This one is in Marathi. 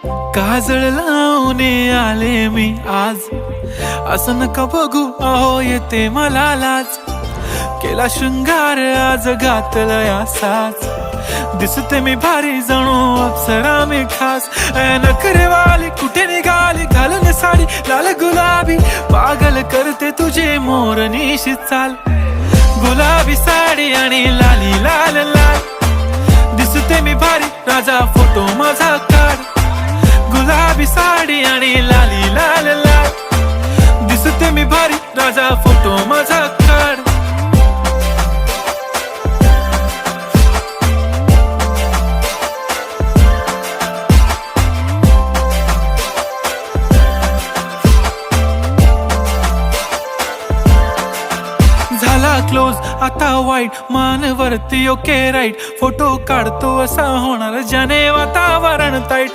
काजळ लावून आले मी आज, असं नका बघू अहो येते मला लाज. केला शृंगार आज घातलाय असाच, दिसते मी भारी जणू अप्सरा मी खास. नखरेवाली कुठे निघाली घालून साडी लाल गुलाबी, पागल करते तुझे मोरनीशी चाल. गुलाबी साडी आणि लाली लाल लाल, दिसते मी भारी राजा फोटो माझा काढ. गुलाबी साडी आणि लाली लाल लाल, दिसते मी भारी राजा फोटो माझा काढ. झाला क्लोज आता वाईट, मान वरती ओके राईट. फोटो काढतो असा होणार ज्याने वातावरण ताईट.